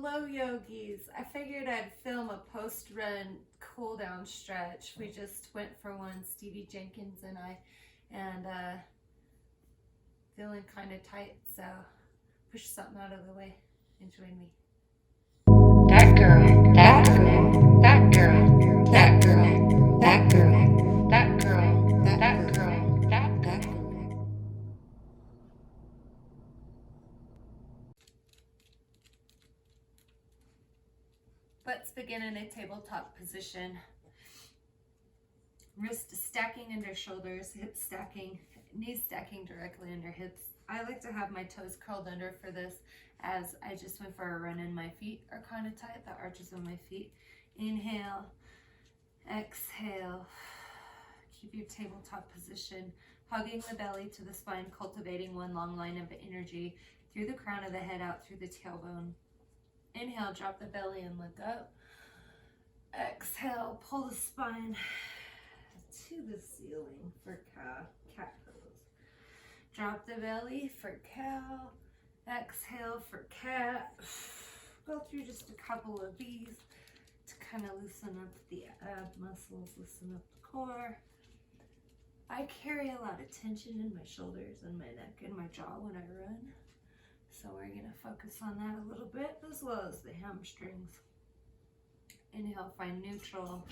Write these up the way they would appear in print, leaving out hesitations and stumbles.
Hello yogis. I figured I'd film a post-run cool down stretch. We just went for one, Stevie Jenkins and I, and feeling kind of tight, so push something out of the way and join me. That girl, that girl, that girl, that girl, that girl, that girl, that girl, that girl. Let's begin in a tabletop position. Wrist stacking under shoulders, hips stacking, knees stacking directly under hips. I like to have my toes curled under for this, as I just went for a run and my feet are kind of tight, the arches of my feet. Inhale, exhale. Keep your tabletop position, hugging the belly to the spine, cultivating one long line of energy through the crown of the head out through the tailbone. Inhale, drop the belly and look up. Exhale, pull the spine to the ceiling for cat pose. Drop the belly for cow. Exhale for cat. Go through just a couple of these to kind of loosen up the ab muscles, loosen up the core. I carry a lot of tension in my shoulders and my neck and my jaw when I run. So we're going to focus on that a little bit, as well as the hamstrings. Inhale, find neutral.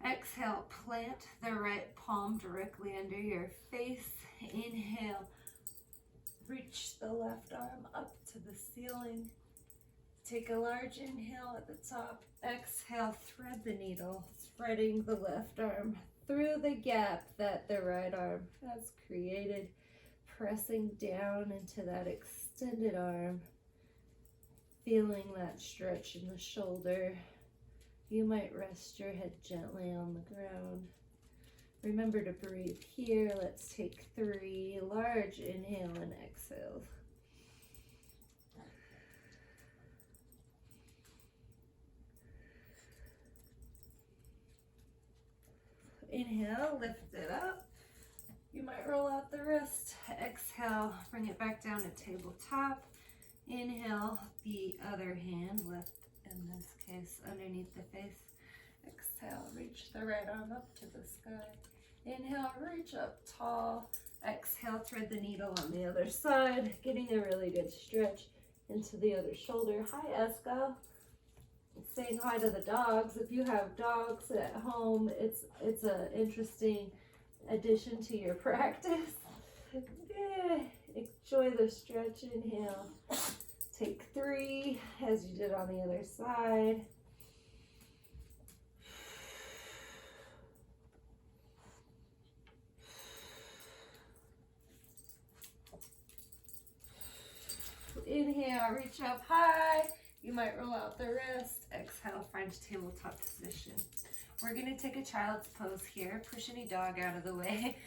Exhale, plant the right palm directly under your face. Inhale, reach the left arm up to the ceiling. Take a large inhale at the top. Exhale, thread the needle, spreading the left arm through the gap that the right arm has created, pressing down into that extended arm, feeling that stretch in the shoulder. You might rest your head gently on the ground. Remember to breathe here. Let's take 3 large inhale and exhales. Inhale, lift it up. You might roll out the wrist. Exhale, bring it back down to tabletop. Inhale, the other hand, lift in this case underneath the face. Exhale, reach the right arm up to the sky. Inhale, reach up tall. Exhale, thread the needle on the other side, getting a really good stretch into the other shoulder. Hi, Esco. Saying hi to the dogs. If you have dogs at home, it's an interesting addition to your practice. Enjoy the stretch. Inhale. Take 3 as you did on the other side. Inhale, reach up high. You might roll out the wrist. Exhale, find tabletop position. We're going to take a child's pose here. Push any dog out of the way.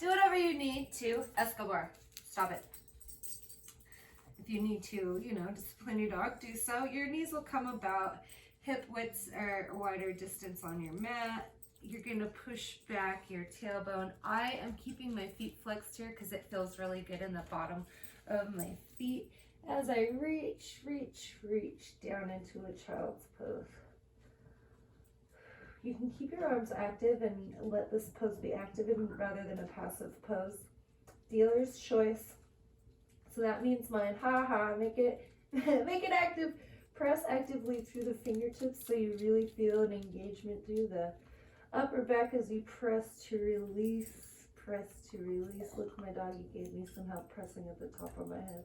Do whatever you need to. Escobar, stop it. If you need to, discipline your dog, do so. Your knees will come about hip widths or wider distance on your mat. You're going to push back your tailbone. I am keeping my feet flexed here because it feels really good in the bottom of my feet as I reach down into a child's pose. You can keep your arms active and let this pose be active rather than a passive pose. Dealer's choice. So that means mine. Make it active. Press actively through the fingertips so you really feel an engagement through the upper back as you press to release. Press to release. Look, my doggy gave me some help pressing at the top of my head.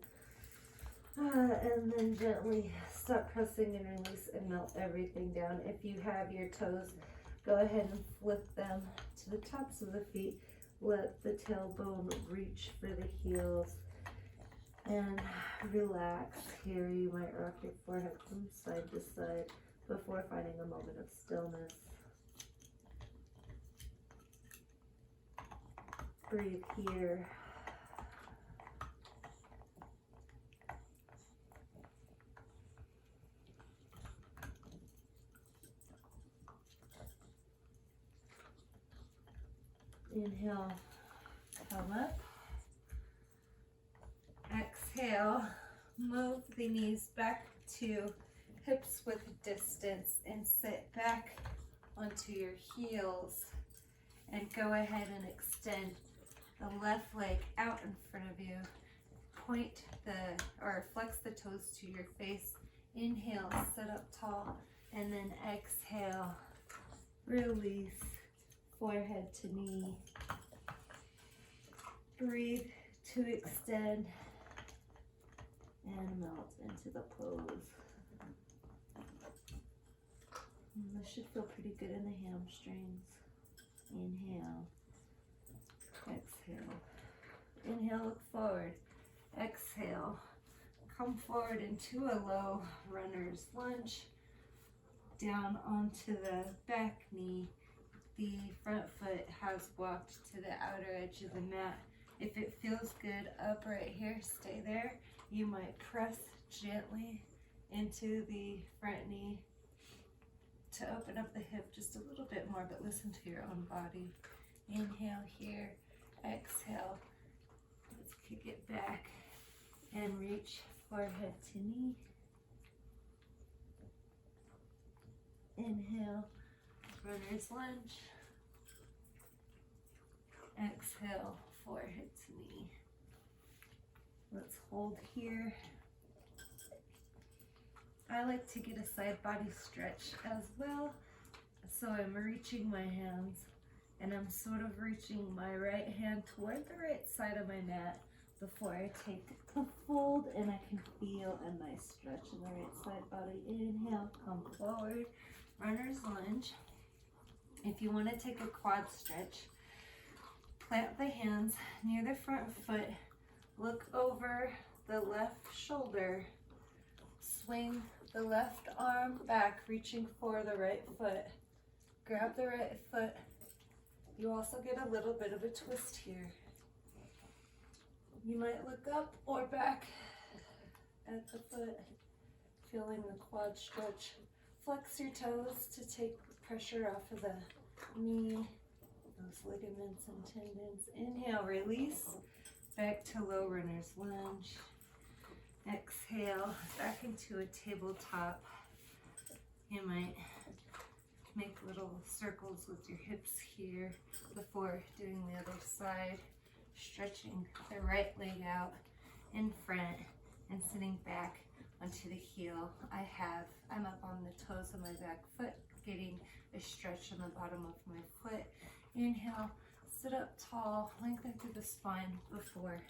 And then gently stop pressing and release and melt everything down. If you have your toes, go ahead and flip them to the tops of the feet. Let the tailbone reach for the heels. And relax here. You might rock your forehead from side to side before finding a moment of stillness. Breathe here. Inhale, come up. Exhale, move the knees back to hips with distance and sit back onto your heels and go ahead and extend the left leg out in front of you. Point or flex the toes to your face. Inhale, sit up tall, and then exhale, release, forehead to knee. Breathe to extend and melt into the pose. And this should feel pretty good in the hamstrings. Inhale, exhale. Inhale, look forward. Exhale, come forward into a low runner's lunge. Down onto the back knee. The front foot has walked to the outer edge of the mat. If it feels good up right here, stay there. You might press gently into the front knee to open up the hip just a little bit more, but listen to your own body. Inhale here, exhale. Let's kick it back and reach forehead to knee. Inhale, runner's lunge. Exhale, forehead to knee. Let's hold here. I like to get a side body stretch as well. So I'm reaching my hands and I'm sort of reaching my right hand toward the right side of my mat before I take a fold, and I can feel a nice stretch in the right side body. Inhale, come forward, runner's lunge. If you want to take a quad stretch, plant the hands near the front foot, look over the left shoulder, swing the left arm back, reaching for the right foot. Grab the right foot. You also get a little bit of a twist here. You might look up or back at the foot, feeling the quad stretch. Flex your toes to take pressure off of the knee, those ligaments and tendons. Inhale, release, back to low runner's lunge. Exhale, back into a tabletop. You might make little circles with your hips here before doing the other side. Stretching the right leg out in front and sitting back onto the heel. I'm up on the toes of my back foot, getting a stretch on the bottom of my foot. Inhale, sit up tall, lengthen through the spine before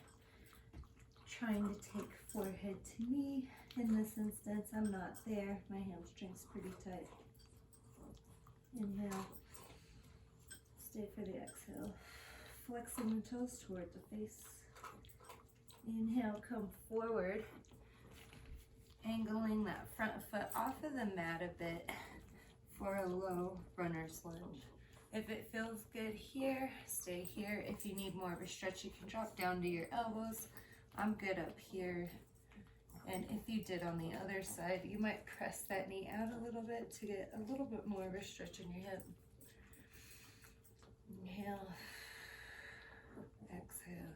trying to take forehead to knee. In this instance, I'm not there. My hamstring's pretty tight. Inhale, stay for the exhale. Flexing the toes toward the face. Inhale, come forward, angling that front foot off of the mat a bit for a low runner's lunge. If it feels good here, stay here. If you need more of a stretch, you can drop down to your elbows. I'm good up here. And if you did on the other side, you might press that knee out a little bit to get a little bit more of a stretch in your hip. Inhale. Exhale.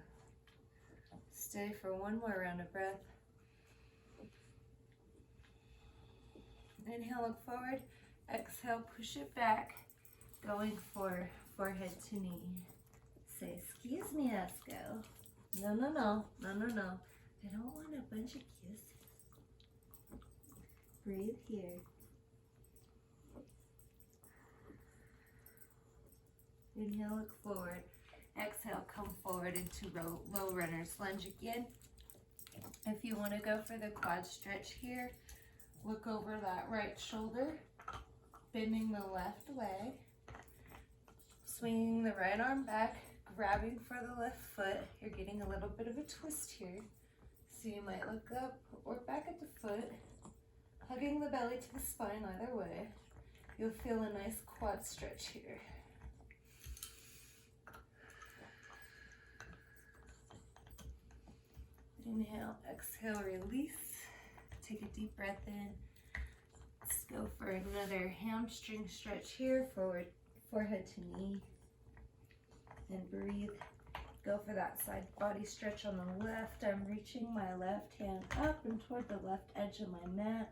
Stay for one more round of breath. Inhale, look forward. Exhale, push it back. Going for forehead to knee. Say, excuse me, Esco. No, no, no, no, no, no. I don't want a bunch of kisses. Breathe here. Inhale, look forward. Exhale, come forward into low runner's lunge again. If you want to go for the quad stretch here, look over that right shoulder, bending the left leg, swinging the right arm back, grabbing for the left foot. You're getting a little bit of a twist here. So you might look up or back at the foot, hugging the belly to the spine either way. You'll feel a nice quad stretch here. Inhale, exhale, release. Take a deep breath in. Let's go for another hamstring stretch here, forward, forehead to knee. And breathe. Go for that side body stretch on the left. I'm reaching my left hand up and toward the left edge of my mat.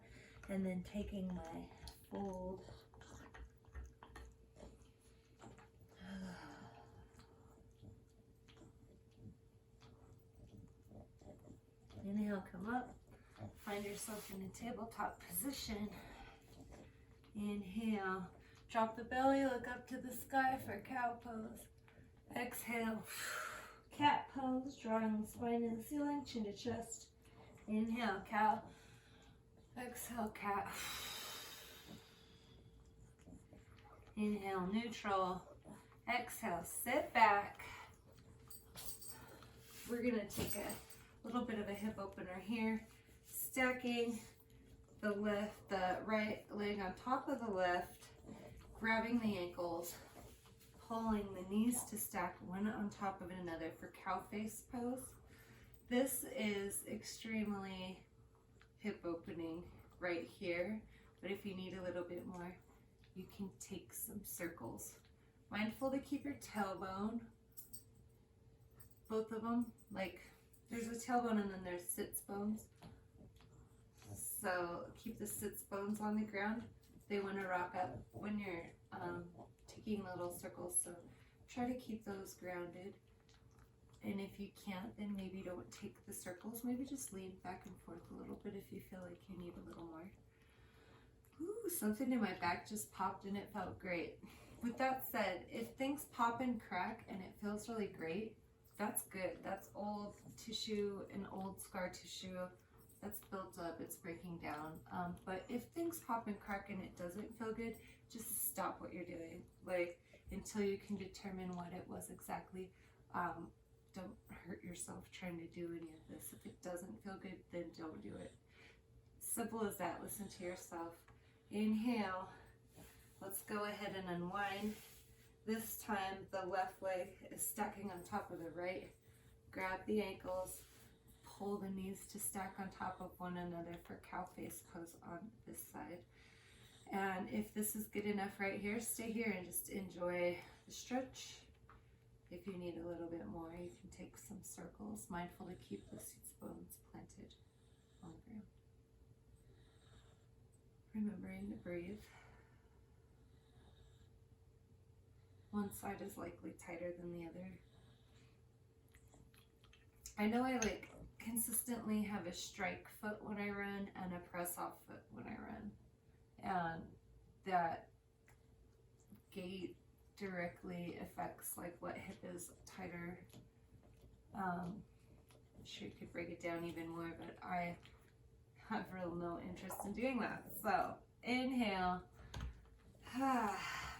And then taking my fold. Inhale, come up. Find yourself in a tabletop position. Inhale, drop the belly, look up to the sky for cow pose. Exhale, cat pose, drawing the spine in the ceiling, chin to chest. Inhale, cow. Exhale, cat. Inhale, neutral. Exhale, sit back. We're gonna take a little bit of a hip opener here. Stacking the right leg on top of the left, grabbing the ankles, pulling the knees to stack one on top of another for cow face pose. This is extremely hip opening right here, but if you need a little bit more, you can take some circles. Mindful to keep your tailbone, both of them, like there's a tailbone and then there's sits bones. So keep the sits bones on the ground. They want to rock up when you're taking little circles, so try to keep those grounded. And if you can't, then maybe don't take the circles. Maybe just lean back and forth a little bit if you feel like you need a little more. Ooh, something in my back just popped and it felt great. With that said, if things pop and crack and it feels really great, that's good. That's old tissue and old scar tissue that's built up, it's breaking down. But if things pop and crack and it doesn't feel good, just stop what you're doing, like until you can determine what it was exactly. Don't hurt yourself trying to do any of this. If it doesn't feel good, then don't do it. Simple as that. Listen to yourself. Inhale. Let's go ahead and unwind. This time the left leg is stacking on top of the right. Grab the ankles. Pull the knees to stack on top of one another for cow face pose on this side. And if this is good enough right here, stay here and just enjoy the stretch. If you need a little bit more, you can take some circles. Mindful to keep the sits bones planted on the ground. Remembering to breathe. One side is likely tighter than the other. I know I consistently have a strike foot when I run and a press off foot when I run. And that gait directly affects what hip is tighter. I'm sure you could break it down even more, but I have real no interest in doing that. So inhale,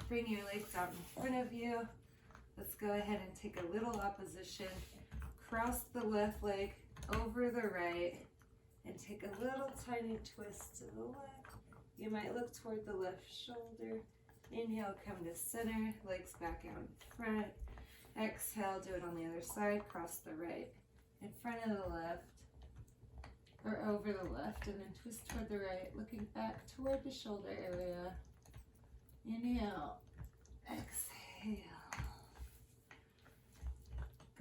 bring your legs out in front of you. Let's go ahead and take a little opposition. Cross the left leg over the right and take a little tiny twist to the left. You might look toward the left shoulder. Inhale, come to center, legs back out in front. Exhale, do it on the other side, cross the right in front of the left, or over the left, and then twist toward the right, looking back toward the shoulder area. Inhale, exhale.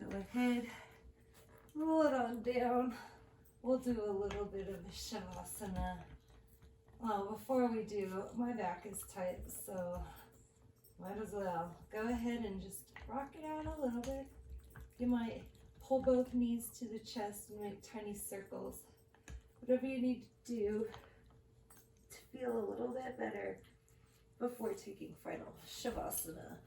Go ahead, roll it on down. We'll do a little bit of a shavasana. Before we do, my back is tight, so might as well go ahead and just rock it out a little bit. You might pull both knees to the chest and make tiny circles. Whatever you need to do to feel a little bit better before taking final shavasana.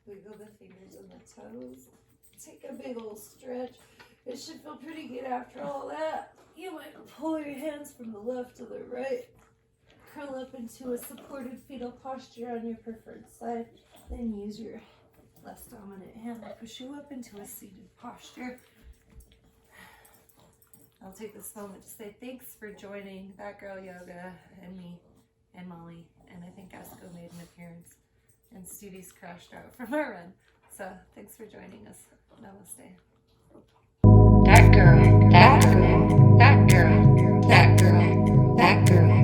Wiggle the fingers and the toes. Take a big old stretch. It should feel pretty good after all that. You might pull your hands from the left to the right. Curl up into a supported fetal posture on your preferred side. Then use your less dominant hand to push you up into a seated posture. I'll take this moment to say thanks for joining That Girl Yoga and me and Molly. And I think Esco made an appearance. And Stevie's crashed out from our run. So thanks for joining us. Namaste. That girl, that girl, that girl, that girl, that girl.